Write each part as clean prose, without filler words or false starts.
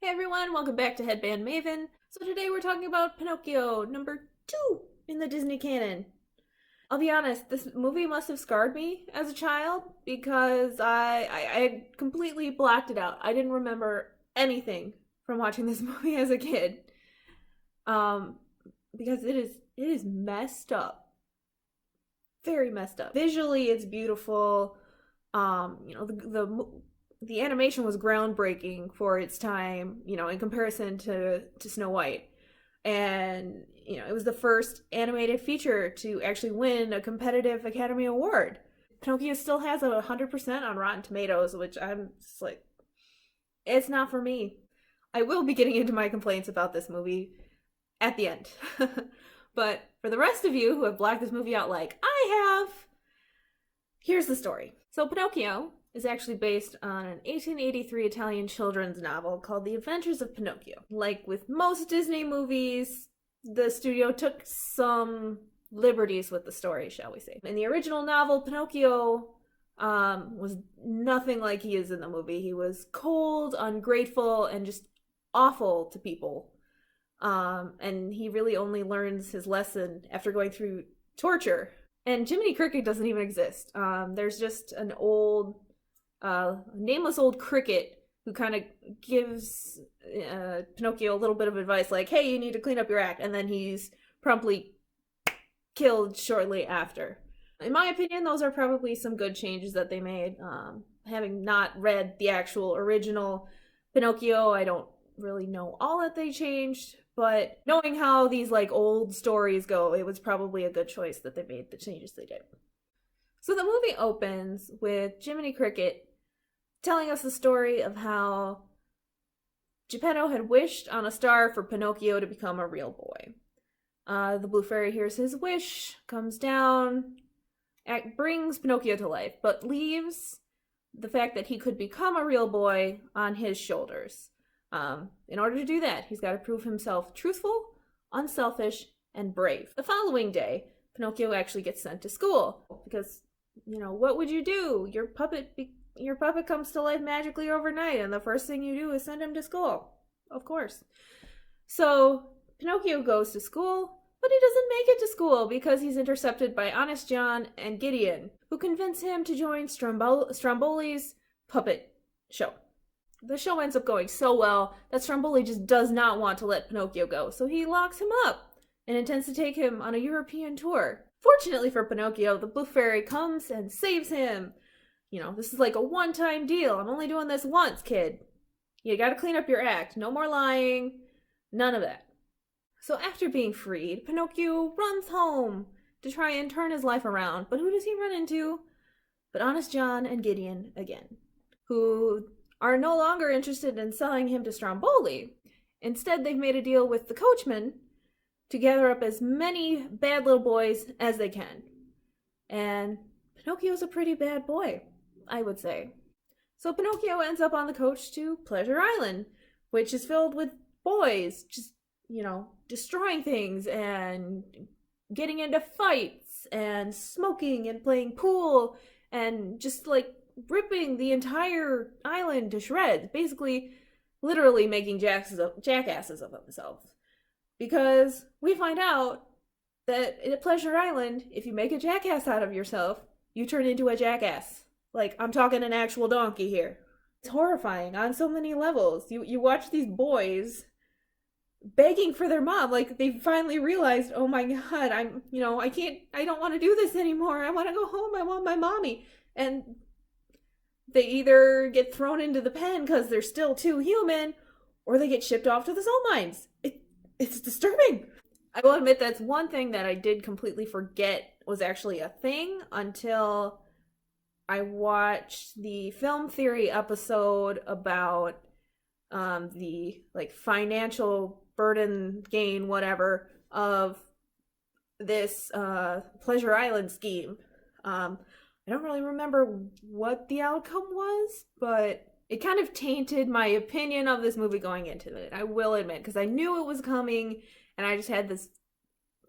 everyone, welcome back to Headband Maven. So today we're talking about Pinocchio, number 2 in the Disney canon. I'll be honest, this movie must have scarred me as a child because I completely blacked it out. I didn't remember anything from watching this movie as a kid. Because it is messed up. Very messed up. Visually it's beautiful. The animation was groundbreaking for its time, in comparison to Snow White. And, it was the first animated feature to actually win a competitive Academy Award. Pinocchio still has 100% on Rotten Tomatoes, which I'm just like, it's not for me. I will be getting into my complaints about this movie at the end. But for the rest of you who have blacked this movie out like I have, here's the story. So Pinocchio is actually based on an 1883 Italian children's novel called The Adventures of Pinocchio. Like with most Disney movies, the studio took some liberties with the story, shall we say. In the original novel, Pinocchio was nothing like he is in the movie. He was cold, ungrateful, and just awful to people. And he really only learns his lesson after going through torture. And Jiminy Cricket doesn't even exist. There's just an old, nameless old cricket who kind of gives Pinocchio a little bit of advice, like, hey, you need to clean up your act, and then he's promptly killed shortly after. In my opinion, those are probably some good changes that they made. Having not read the actual original Pinocchio, I don't really know all that they changed, but knowing how these old stories go, it was probably a good choice that they made the changes they did. So the movie opens with Jiminy Cricket telling us the story of how Geppetto had wished on a star for Pinocchio to become a real boy. The Blue Fairy hears his wish, comes down, brings Pinocchio to life, but leaves the fact that he could become a real boy on his shoulders. In order to do that, he's got to prove himself truthful, unselfish, and brave. The following day, Pinocchio actually gets sent to school because, what would you do? Your puppet comes to life magically overnight, and the first thing you do is send him to school. Of course. So Pinocchio goes to school, but he doesn't make it to school because he's intercepted by Honest John and Gideon, who convince him to join Stromboli's puppet show. The show ends up going so well that Stromboli just does not want to let Pinocchio go, so he locks him up and intends to take him on a European tour. Fortunately for Pinocchio, the Blue Fairy comes and saves him. This is like a one-time deal. I'm only doing this once, kid. You gotta clean up your act. No more lying. None of that. So after being freed, Pinocchio runs home to try and turn his life around. But who does he run into? But Honest John and Gideon again, who are no longer interested in selling him to Stromboli. Instead, they've made a deal with the coachman to gather up as many bad little boys as they can. And Pinocchio's a pretty bad boy, I would say. So Pinocchio ends up on the coach to Pleasure Island, which is filled with boys, just, destroying things and getting into fights and smoking and playing pool and just ripping the entire island to shreds, basically literally making jackasses of themselves. Because we find out that at Pleasure Island, if you make a jackass out of yourself, you turn into a jackass. I'm talking an actual donkey here. It's horrifying on so many levels. You watch these boys begging for their mom, they finally realized, oh my god, I don't want to do this anymore. I want to go home. I want my mommy. And they either get thrown into the pen because they're still too human, or they get shipped off to the soul mines. It's disturbing. I will admit that's one thing that I did completely forget was actually a thing until I watched the film theory episode about the financial burden gain, whatever, of this Pleasure Island scheme. I don't really remember what the outcome was, but it kind of tainted my opinion of this movie going into it, I will admit, because I knew it was coming, and I just had this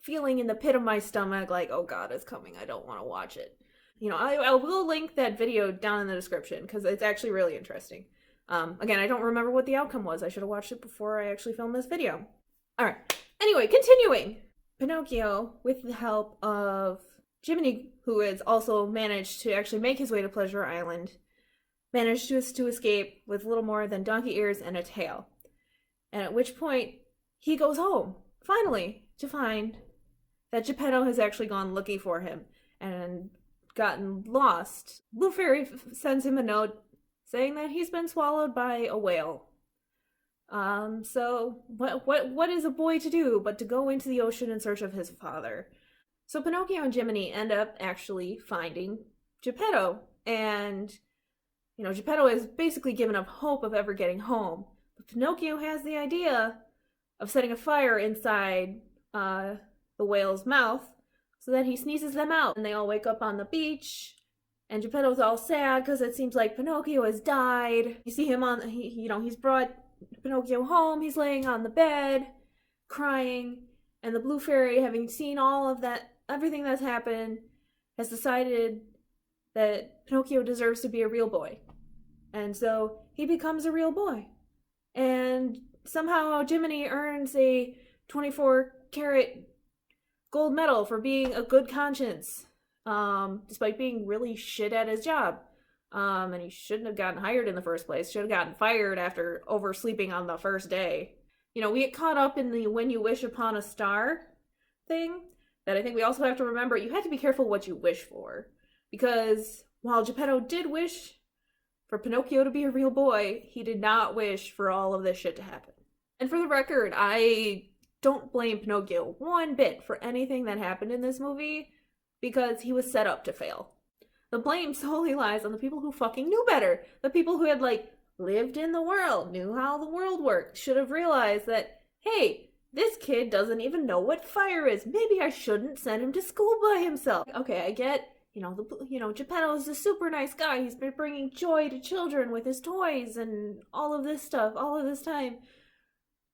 feeling in the pit of my stomach, oh god, it's coming, I don't want to watch it. I will link that video down in the description, because it's actually really interesting. Again, I don't remember what the outcome was. I should have watched it before I actually filmed this video. Alright, anyway, continuing. Pinocchio, with the help of Jiminy, who has also managed to actually make his way to Pleasure Island, managed to escape with little more than donkey ears and a tail. And at which point, he goes home, finally, to find that Geppetto has actually gone looking for him and gotten lost. Blue Fairy sends him a note saying that he's been swallowed by a whale. So what is a boy to do but to go into the ocean in search of his father? So Pinocchio and Jiminy end up actually finding Geppetto, and Geppetto has basically given up hope of ever getting home. But Pinocchio has the idea of setting a fire inside the whale's mouth so that he sneezes them out, and they all wake up on the beach. And Geppetto's all sad because it seems like Pinocchio has died. You see him he's brought Pinocchio home. He's laying on the bed, crying. And the Blue Fairy, having seen all of that, everything that's happened, has decided that Pinocchio deserves to be a real boy. And so he becomes a real boy. And somehow Jiminy earns a 24-karat gold medal for being a good conscience. Despite being really shit at his job. And he shouldn't have gotten hired in the first place. Should have gotten fired after oversleeping on the first day. We get caught up in the when you wish upon a star thing, that I think we also have to remember you have to be careful what you wish for. Because while Geppetto did wish for Pinocchio to be a real boy, he did not wish for all of this shit to happen. And for the record, I don't blame Pinocchio one bit for anything that happened in this movie, because he was set up to fail. The blame solely lies on the people who fucking knew better. The people who had, lived in the world, knew how the world worked, should have realized that, hey, this kid doesn't even know what fire is. Maybe I shouldn't send him to school by himself. Okay, I get, Geppetto is a super nice guy. He's been bringing joy to children with his toys and all of this stuff, all of this time.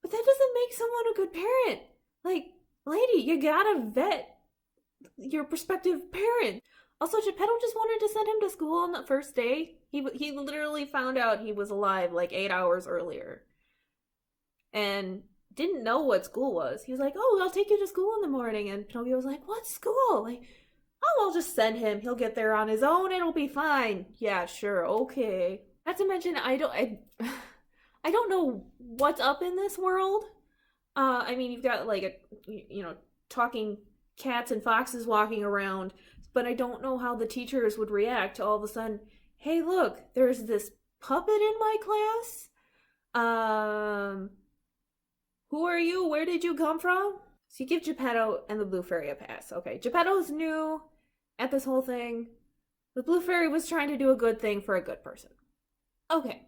But that doesn't make someone a good parent. Lady, you gotta vet your prospective parent. Also, Geppetto just wanted to send him to school on the first day. He literally found out he was alive 8 hours earlier. And didn't know what school was. He was like, oh, I'll take you to school in the morning. And Pinocchio was like, what school? Oh, I'll just send him. He'll get there on his own. It'll be fine. Yeah, sure. Okay. Not to mention, I don't know what's up in this world. You've got talking cats and foxes walking around, but I don't know how the teachers would react to all of a sudden, hey, look, there's this puppet in my class. Who are you? Where did you come from? So you give Geppetto and the Blue Fairy a pass. Okay, Geppetto's new at this whole thing. The Blue Fairy was trying to do a good thing for a good person. Okay.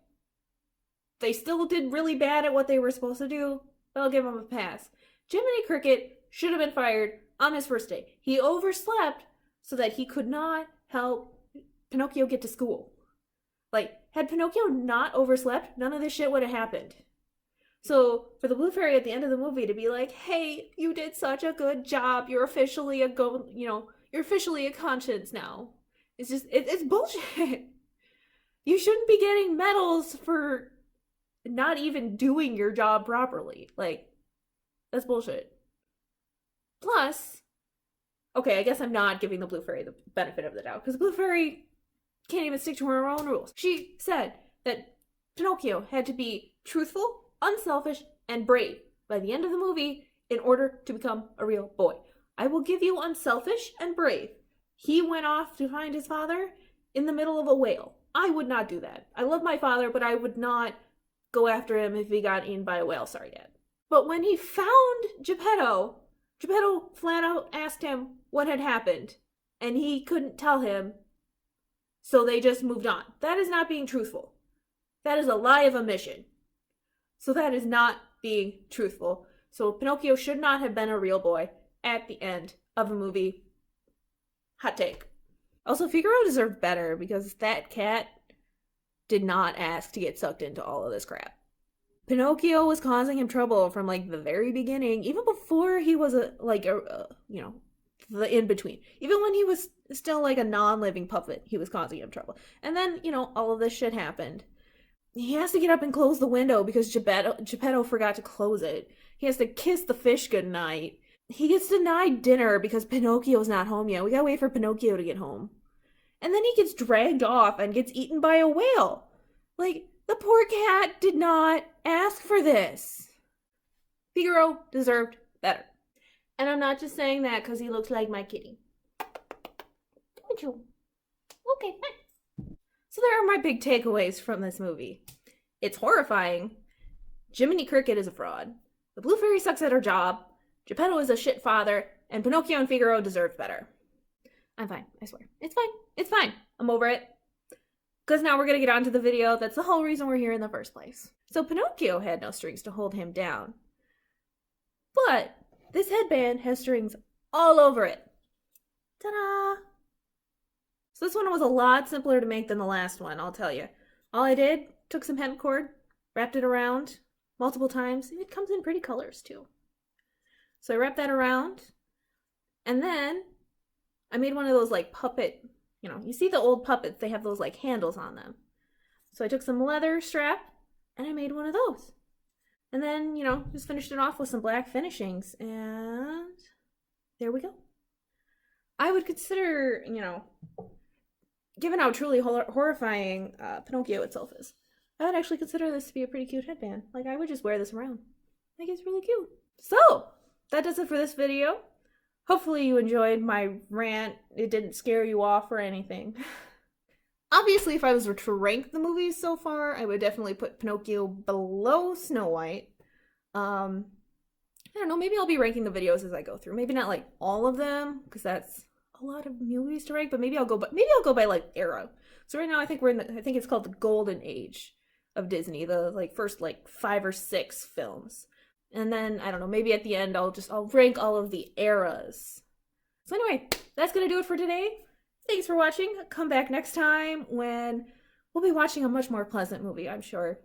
They still did really bad at what they were supposed to do, but I'll give them a pass. Jiminy Cricket should have been fired on his first day. He overslept so that he could not help Pinocchio get to school. Had Pinocchio not overslept, none of this shit would have happened. So, for the Blue Fairy at the end of the movie to be like, hey, you did such a good job, you're officially you're officially a conscience now. It's bullshit. You shouldn't be getting medals for not even doing your job properly. That's bullshit. Plus, okay, I guess I'm not giving the Blue Fairy the benefit of the doubt, because the Blue Fairy can't even stick to her own rules. She said that Pinocchio had to be truthful, unselfish, and brave by the end of the movie in order to become a real boy. I will give you unselfish and brave. He went off to find his father in the middle of a whale. I would not do that. I love my father, but I would not go after him if he got eaten by a whale. Sorry, Dad. But when he found Geppetto flat out asked him what had happened, and he couldn't tell him, so they just moved on. That is not being truthful. That is a lie of omission. So that is not being truthful. So Pinocchio should not have been a real boy at the end of a movie. Hot take. Also, Figaro deserved better because that cat did not ask to get sucked into all of this crap. Pinocchio was causing him trouble from the very beginning, even before he was the in-between. Even when he was still a non-living puppet, he was causing him trouble. And then, all of this shit happened. He has to get up and close the window because Geppetto forgot to close it. He has to kiss the fish goodnight. He gets denied dinner because Pinocchio's not home yet. We gotta wait for Pinocchio to get home. And then he gets dragged off and gets eaten by a whale. Like, the poor cat did not ask for this. Figaro deserved better. And I'm not just saying that because he looks like my kitty. Okay, fine. So there are my big takeaways from this movie. It's horrifying. Jiminy Cricket is a fraud. The Blue Fairy sucks at her job. Geppetto is a shit father. And Pinocchio and Figaro deserve better. I'm fine, I swear. It's fine. It's fine. I'm over it. Because now we're going to get on to the video. That's the whole reason we're here in the first place. So Pinocchio had no strings to hold him down. But this headband has strings all over it. Ta-da! So this one was a lot simpler to make than the last one, I'll tell you. All I did, took some hemp cord, wrapped it around multiple times. It comes in pretty colors too. So I wrapped that around. And then I made one of those like puppet, you see the old puppets, they have those like handles on them. So I took some leather strap and I made one of those. And then, just finished it off with some black finishings. And there we go. I would consider, given how truly horrifying Pinocchio itself is, I would actually consider this to be a pretty cute headband. Like, I would just wear this around. I think it's really cute. So, that does it for this video. Hopefully you enjoyed my rant. It didn't scare you off or anything. Obviously, if I was to rank the movies so far, I would definitely put Pinocchio below Snow White. I don't know, maybe I'll be ranking the videos as I go through. Maybe not like all of them, because that's a lot of movies to rank, but maybe I'll go by like era. So right now I think I think it's called the Golden Age of Disney, the like first like 5 or 6 films. And then, I don't know, maybe at the end I'll rank all of the eras. So anyway, that's gonna do it for today. Thanks for watching. Come back next time when we'll be watching a much more pleasant movie, I'm sure.